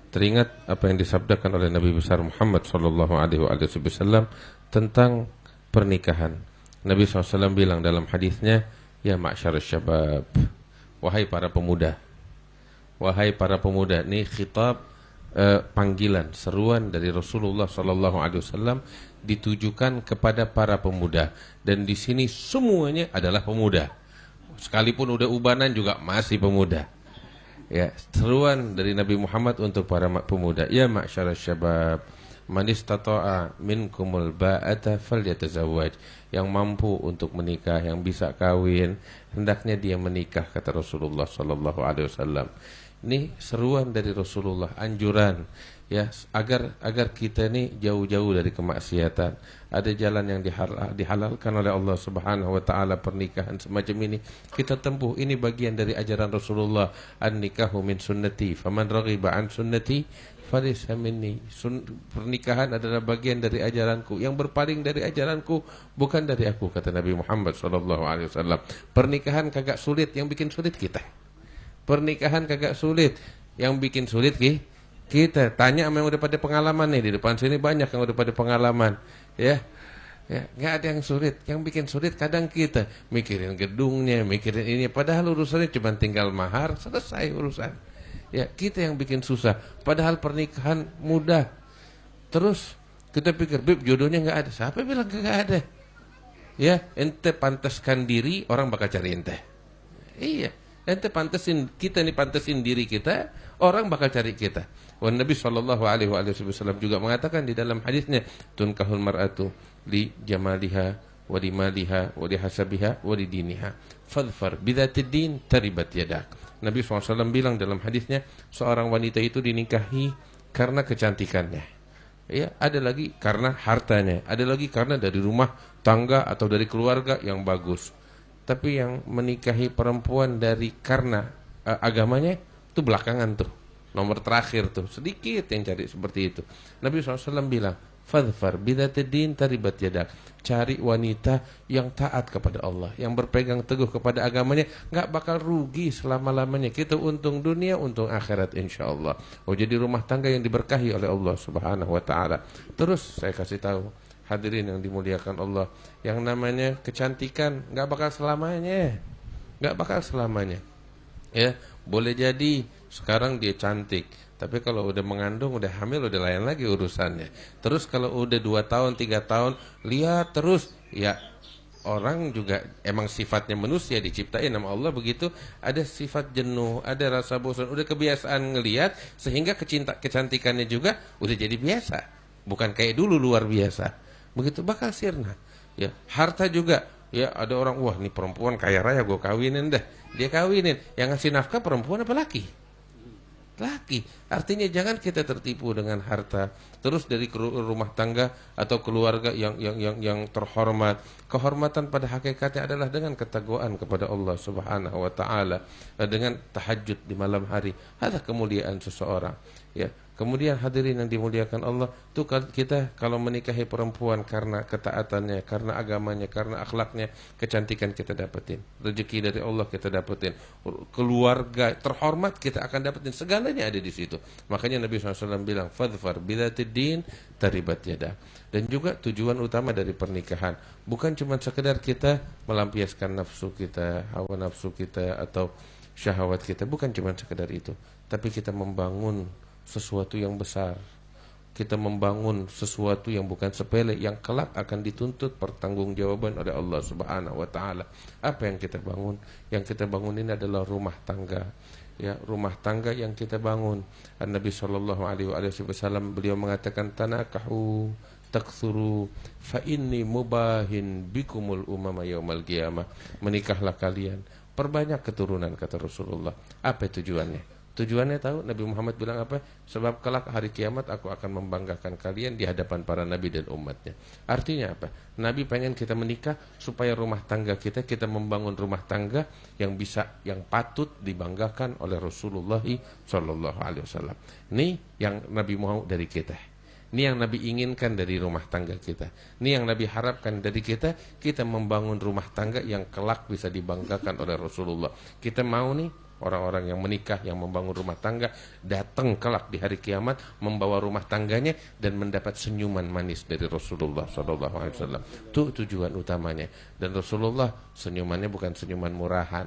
teringat apa yang disabdakan oleh Nabi besar Muhammad sallallahu alaihi wasallam tentang pernikahan. Nabi SAW bilang dalam hadisnya, ya ma'syarus syabab, wahai para pemuda. Wahai para pemuda, ini khitab, panggilan, seruan dari Rasulullah sallallahu alaihi wasallam ditujukan kepada para pemuda, dan di sini semuanya adalah pemuda. Sekalipun udah ubanan juga masih pemuda. Ya, seruan dari Nabi Muhammad untuk para pemuda. Ya ma'syarus syabab, man istata'a minkumul ba'ata falyatazawwaj. Yang mampu untuk menikah, yang bisa kawin, hendaknya dia menikah, kata Rasulullah sallallahu alaihi wasallam. Ini seruan dari Rasulullah, anjuran, ya, agar kita ini jauh-jauh dari kemaksiatan. Ada jalan yang dihalalkan oleh Allah Subhanahu wa taala, pernikahan semacam ini kita tempuh. Ini bagian dari ajaran Rasulullah, an-nikahu min sunnati faman raghiba an sunnati falaysa minni. Pernikahan adalah bagian dari ajaranku, yang berpaling dari ajaranku bukan dari aku, kata Nabi Muhammad sallallahu alaihi wasallam. Pernikahan kagak sulit, yang bikin sulit kita. Pernikahan kagak sulit, yang bikin sulit kita. Tanya sama yang udah pada pengalaman nih, di depan sini banyak yang udah pada pengalaman, ya. Ya, nggak ada yang sulit. Yang bikin sulit kadang kita mikirin gedungnya, mikirin ini, padahal urusannya cuma tinggal mahar, selesai urusan. Ya, kita yang bikin susah. Padahal pernikahan mudah. Terus kita pikir, "Bib, jodohnya nggak ada." Siapa bilang nggak ada? Ya, ente pantaskan diri, orang bakal cari ente. Iya. Ente pantesin, kita nih pantesin diri kita, orang bakal cari kita. Wan Nabi sallallahu alaihi wasallam juga mengatakan di dalam hadisnya, tunkahul mar'atu li jamaliha wa li maliha wa li hasabiha wa li diniha fadfar bidzatid din taribat yadak. Nabi SAW bilang dalam hadisnya, seorang wanita itu dinikahi karena kecantikannya. Ya, ada lagi karena hartanya, ada lagi karena dari rumah tangga atau dari keluarga yang bagus. Tapi yang menikahi perempuan karena agamanya itu belakangan tuh, nomor terakhir tuh, sedikit yang cari seperti itu. Nabi SAW bilang, fadfar bidzatid din taribat yadak. Cari wanita yang taat kepada Allah, yang berpegang teguh kepada agamanya, nggak bakal rugi selama-lamanya. Kita untung dunia, untung akhirat insyaallah. Oh, jadi rumah tangga yang diberkahi oleh Allah Subhanahu wa taala. Terus saya kasih tahu, hadirin yang dimuliakan Allah, yang namanya kecantikan nggak bakal selamanya, nggak bakal selamanya. Ya, boleh jadi sekarang dia cantik, tapi kalau udah mengandung, udah hamil, udah lain lagi urusannya. Terus kalau udah 2 tahun, 3 tahun, lihat terus, ya orang juga emang sifatnya manusia diciptain sama Allah begitu, ada sifat jenuh, ada rasa bosan, udah kebiasaan ngelihat, sehingga kecantikannya juga udah jadi biasa, bukan kayak dulu luar biasa. Begitu bakal sirna. Ya, harta juga. Ya, ada orang, wah ini perempuan kaya raya, gue kawinin dah. Dia kawinin. Yang ngasih nafkah perempuan apa laki? Laki. Artinya jangan kita tertipu dengan harta. Terus dari rumah tangga atau keluarga yang terhormat. Kehormatan pada hakikatnya adalah dengan ketakwaan kepada Allah Subhanahu wa taala, dengan tahajud di malam hari. Ada kemuliaan seseorang. Ya. Kemudian hadirin yang dimuliakan Allah, tuh kita kalau menikahi perempuan karena ketaatannya, karena agamanya, karena akhlaknya, kecantikan kita dapetin, rezeki dari Allah kita dapetin, keluarga terhormat kita akan dapetin, segalanya ada di situ. Makanya Nabi SAW bilang, fadfar bidzatid din taribat yadak. Dan juga tujuan utama dari pernikahan bukan cuma sekedar kita melampiaskan nafsu kita, hawa nafsu kita atau syahwat kita, bukan cuma sekedar itu, tapi kita membangun sesuatu yang besar. Kita membangun sesuatu yang bukan sepele, yang kelak akan dituntut pertanggungjawaban oleh Allah Subhanahu wa taala. Apa yang kita bangun? Yang kita bangun ini adalah rumah tangga. Ya, rumah tangga yang kita bangun. Nabi sallallahu alaihi wasallam beliau mengatakan, tanakahu taktsuru fa inni mubahin bikumul umama yaumal qiyamah. Menikahlah kalian, perbanyak keturunan, kata Rasulullah. Apa tujuannya? Tujuannya tahu Nabi Muhammad bilang apa? Sebab kelak hari kiamat aku akan membanggakan kalian di hadapan para nabi dan umatnya. Artinya apa? Nabi pengen kita menikah supaya rumah tangga kita membangun rumah tangga yang bisa, yang patut dibanggakan oleh Rasulullah sallallahu alaihi wasallam. Ini yang Nabi mau dari kita. Ini yang Nabi inginkan dari rumah tangga kita. Ini yang Nabi harapkan dari kita membangun rumah tangga yang kelak bisa dibanggakan oleh Rasulullah. Kita mau nih Orang-orang yang menikah, yang membangun rumah tangga, datang kelak di hari kiamat membawa rumah tangganya dan mendapat senyuman manis dari Rasulullah SAW. Itu tujuan utamanya. Dan Rasulullah senyumannya bukan senyuman murahan,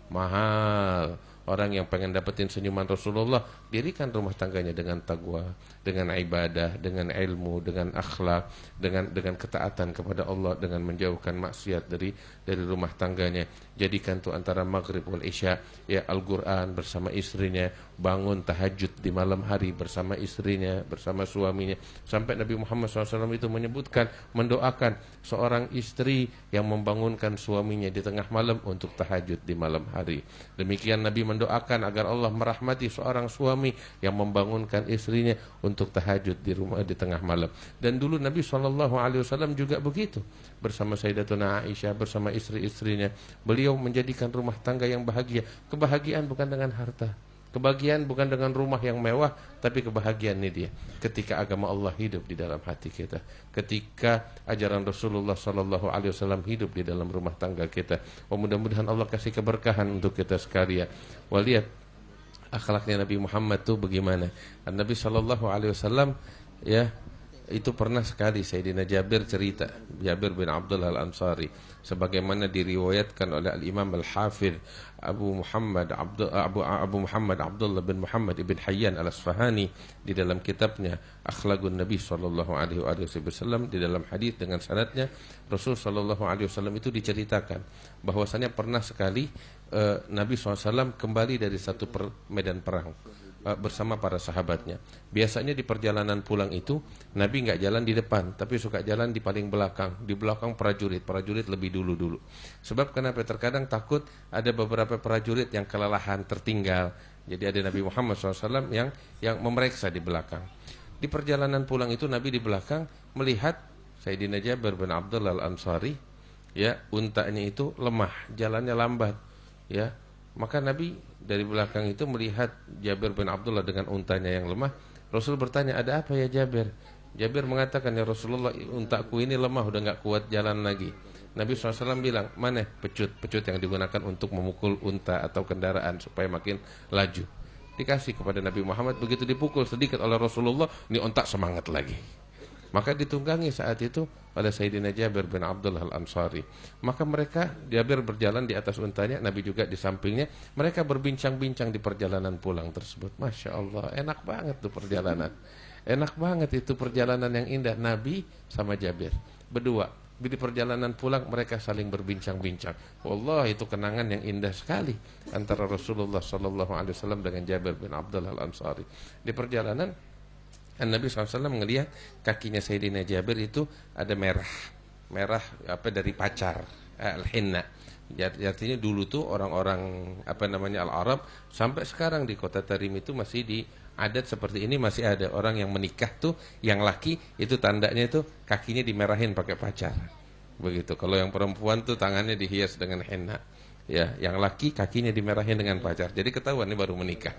mahal. Orang yang pengen dapetin senyuman Rasulullah, dirikan rumah tangganya dengan takwa, dengan ibadah, dengan ilmu, dengan akhlak, dengan ketaatan kepada Allah, dengan menjauhkan maksiat dari rumah tangganya. Jadikan tuh antara maghrib wal isya, ya Al-Quran bersama istrinya, bangun tahajud di malam hari bersama istrinya, bersama suaminya. Sampai Nabi Muhammad SAW itu menyebutkan, mendoakan seorang istri yang membangunkan suaminya di tengah malam untuk tahajud di malam hari. Demikian Nabi mendoakan agar Allah merahmati seorang suami yang membangunkan istrinya untuk tahajud di rumah di tengah malam. Dan dulu Nabi SAW juga begitu, bersama Sayyidatuna Aisyah, bersama istri-istrinya. Beliau menjadikan rumah tangga yang bahagia. Kebahagiaan bukan dengan harta, kebahagiaan bukan dengan rumah yang mewah, tapi kebahagiaan ini dia ketika agama Allah hidup di dalam hati kita, ketika ajaran Rasulullah SAW hidup di dalam rumah tangga kita. Mudah-mudahan Allah kasih keberkahan untuk kita sekalian. Lihat akhlaknya Nabi Muhammad tuh bagaimana. Nabi SAW ya, itu pernah sekali Sayyidina Jabir cerita, Jabir bin Abdullah Al-Ansari, sebagaimana diriwayatkan oleh Al-Imam Al-Hafidh Abu Muhammad Abdullah bin Muhammad ibn Hayyan Al-Asfahani di dalam kitabnya Akhlaqun Nabi SAW, di dalam hadis dengan sanadnya Rasul SAW itu diceritakan bahwasanya pernah sekali Nabi SAW kembali dari satu medan perang bersama para sahabatnya. Biasanya di perjalanan pulang itu Nabi nggak jalan di depan, tapi suka jalan di paling belakang. Di belakang prajurit lebih dulu. Sebab kenapa? Terkadang takut ada beberapa prajurit yang kelelahan, tertinggal. Jadi ada Nabi Muhammad SAW yang memeriksa di belakang. Di perjalanan pulang itu Nabi di belakang melihat Sayyidina Jabir bin Abdullah Al-Ansari, ya, untanya itu lemah, jalannya lambat, ya. Maka Nabi dari belakang itu melihat Jabir bin Abdullah dengan untanya yang lemah. Rasul bertanya, ada apa ya Jabir? Jabir mengatakan, ya Rasulullah, untaku ini lemah, udah gak kuat jalan lagi. Nabi SAW bilang, mana pecut yang digunakan untuk memukul unta atau kendaraan supaya makin laju. Dikasih kepada Nabi Muhammad. Begitu dipukul sedikit oleh Rasulullah, ini unta semangat lagi. Maka ditunggangi saat itu oleh Sayyidina Jabir bin Abdullah Al-Ansari. Maka mereka, Jabir berjalan di atas untanya, Nabi juga di sampingnya. Mereka berbincang-bincang di perjalanan pulang tersebut. Masya Allah, enak banget tuh perjalanan. Enak banget itu perjalanan yang indah. Nabi sama Jabir berdua. Di perjalanan pulang mereka saling berbincang-bincang. Wallah, itu kenangan yang indah sekali antara Rasulullah SAW dengan Jabir bin Abdullah Al-Ansari. Di perjalanan Nabi SAW melihat kakinya Sayyidina Jabir itu ada merah apa dari pacar, al-hinna. Artinya dulu tuh orang-orang Al-Arab sampai sekarang di kota Tarim itu masih di adat seperti ini, masih ada orang yang menikah tuh, yang laki itu tandanya itu kakinya dimerahin pakai pacar. Begitu. Kalau yang perempuan tuh tangannya dihias dengan henna. Ya, yang laki kakinya dimerahin dengan pacar. Jadi ketahuan ini baru menikah.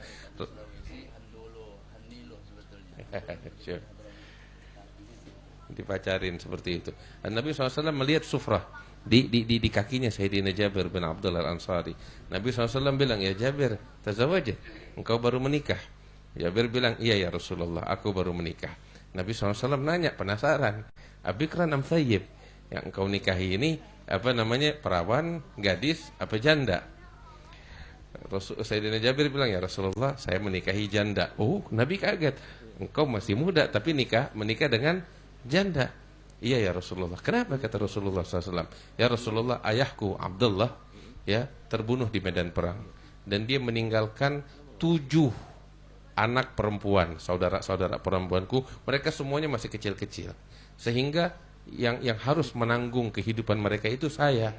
Dipacarin seperti itu. Dan Nabi SAW melihat sufrah di kakinya Sayyidina Jabir bin Abdullah Al-Ansari. Nabi SAW bilang, ya Jabir, tazawwaj, engkau baru menikah. Jabir bilang, iya ya Rasulullah, aku baru menikah. Nabi SAW nanya, penasaran, abikran am thayyib, yang engkau nikahi ini perawan, gadis, apa janda? Sayyidina Jabir bilang, ya Rasulullah, saya menikahi janda. Oh, Nabi kaget, engkau masih muda tapi menikah dengan janda. Iya ya Rasulullah. Kenapa? Kata Rasulullah SAW, ya Rasulullah, ayahku Abdullah ya terbunuh di medan perang, dan dia meninggalkan 7 anak perempuan, saudara-saudara perempuanku. Mereka semuanya masih kecil-kecil, sehingga yang harus menanggung kehidupan mereka itu saya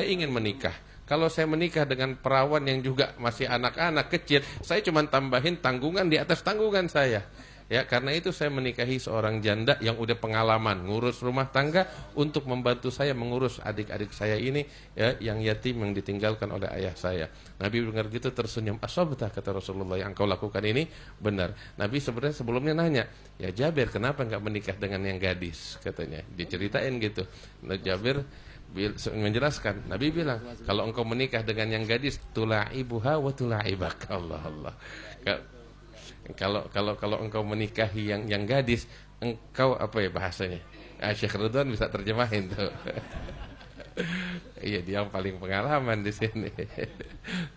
ingin menikah. Kalau saya menikah dengan perawan yang juga masih anak-anak kecil, saya cuma tambahin tanggungan di atas tanggungan saya. Ya, karena itu saya menikahi seorang janda yang udah pengalaman ngurus rumah tangga untuk membantu saya mengurus adik-adik saya ini, ya, yang yatim, yang ditinggalkan oleh ayah saya. Nabi dengar gitu tersenyum. Asabta, kata Rasulullah, yang kau lakukan ini benar. Nabi sebenarnya sebelumnya nanya, ya Jabir, kenapa enggak menikah dengan yang gadis? Katanya, diceritain gitu. Nah, Jabir menjelaskan, Nabi bilang, kalau engkau menikah dengan yang gadis, tula'ibuha wa tula'ibak. Allah Allah. Kalau engkau menikahi yang gadis, engkau apa ya bahasanya? Syekh Ridwan bisa terjemahin tuh. Iya, dia yang paling pengalaman di sini.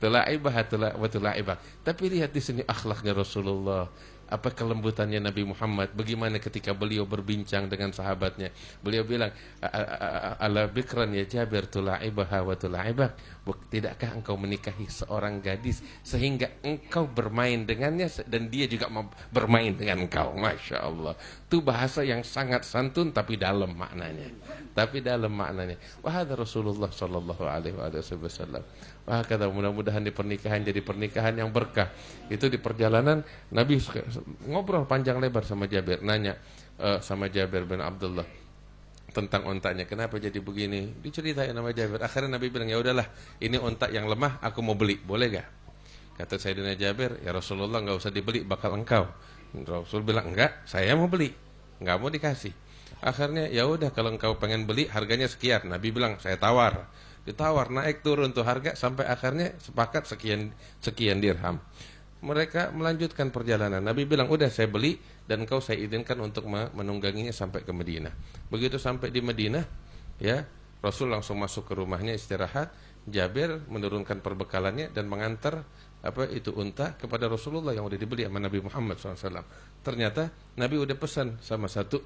Tula'ibah wa tula'ibak. Tapi lihat di sini akhlaknya Rasulullah. Apa kelembutannya Nabi Muhammad, bagaimana ketika beliau berbincang dengan sahabatnya, beliau bilang, ala bikran ya Jabir tula'ibaha wa tula'ibak, tidakkah engkau menikahi seorang gadis sehingga engkau bermain dengannya dan dia juga bermain dengan engkau. Masya Allah, itu bahasa yang sangat santun tapi dalam maknanya, wahada Rasulullah sallallahu alaihi wasallam. Wah, kata mudah-mudahan di pernikahan jadi pernikahan yang berkah. Itu di perjalanan Nabi ngobrol panjang lebar sama Jabir, nanya sama Jabir bin Abdullah tentang ontanya, kenapa jadi begini, diceritain sama Jabir. Akhirnya Nabi bilang, ya udahlah, ini onta yang lemah, aku mau beli, boleh gak? Kata Sayyidina Jabir, ya Rasulullah nggak usah dibeli, bakal engkau. Rasul bilang, enggak, saya mau beli, nggak mau dikasih. Akhirnya ya udah, kalau engkau pengen beli harganya sekian. Nabi bilang, saya tawar. Ditawar, naik turun tuh harga sampai akhirnya sepakat sekian dirham. Mereka melanjutkan perjalanan. Nabi bilang, udah saya beli dan engkau saya izinkan untuk menungganginya sampai ke Madinah. Begitu sampai di Madinah, ya Rasul langsung masuk ke rumahnya istirahat. Jabir menurunkan perbekalannya dan mengantar unta kepada Rasulullah yang udah dibeli sama Nabi Muhammad SAW. Ternyata Nabi udah pesan sama satu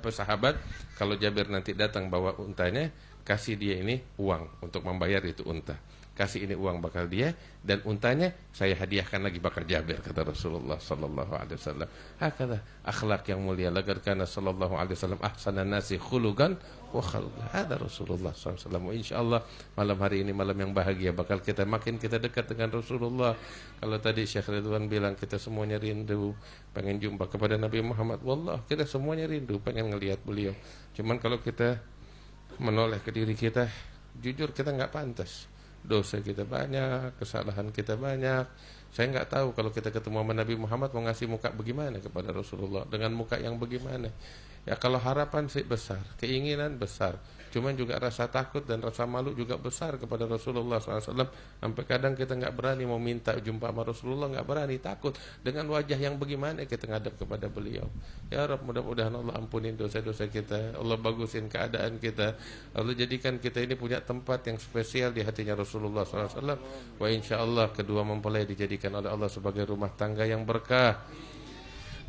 sahabat, kalau Jabir nanti datang bawa untanya, kasih dia ini uang untuk membayar itu unta. Kasih ini uang bakal dia, dan untanya saya hadiahkan lagi bakal Jabir, kata Rasulullah sallallahu alaihi wasallam. Hakala akhlak yang mulia, laqad kana sallallahu alaihi wasallam ahsanan nasi khuluqan wa khalqan. Hada Rasulullah sallallahu alaihi wasallam. Insyaallah malam hari ini malam yang bahagia, bakal kita makin kita dekat dengan Rasulullah. Kalau tadi Syekh Ridwan bilang kita semuanya rindu pengen jumpa kepada Nabi Muhammad, wallah kita semuanya rindu pengen ngelihat beliau. Cuman kalau kita menoleh ke diri kita, jujur kita nggak pantas. Dosa kita banyak, kesalahan kita banyak. Saya nggak tahu kalau kita ketemu sama Nabi Muhammad mau ngasih muka bagaimana kepada Rasulullah, dengan muka yang bagaimana. Ya kalau harapan sih besar, keinginan besar, cuman juga rasa takut dan rasa malu juga besar kepada Rasulullah SAW. Sampai kadang kita nggak berani mau minta jumpa sama Rasulullah, nggak berani, takut dengan wajah yang bagaimana kita ngadap kepada beliau. Ya Rabb, mudah-mudahan Allah ampunin dosa-dosa kita, Allah bagusin keadaan kita, Allah jadikan kita ini punya tempat yang spesial di hatinya Rasulullah SAW. Wa insyaallah kedua mempelai dijadikan oleh Allah sebagai rumah tangga yang berkah,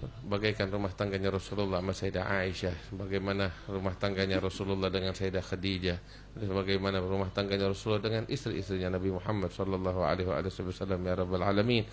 bagaikan rumah tangganya Rasulullah sama Sayyidah Aisyah, bagaimana rumah tangganya Rasulullah dengan Sayyidah Khadijah, bagaimana rumah tangganya Rasulullah dengan istri-istrinya Nabi Muhammad sallallahu alaihi wasallam, ya rabbal alamin.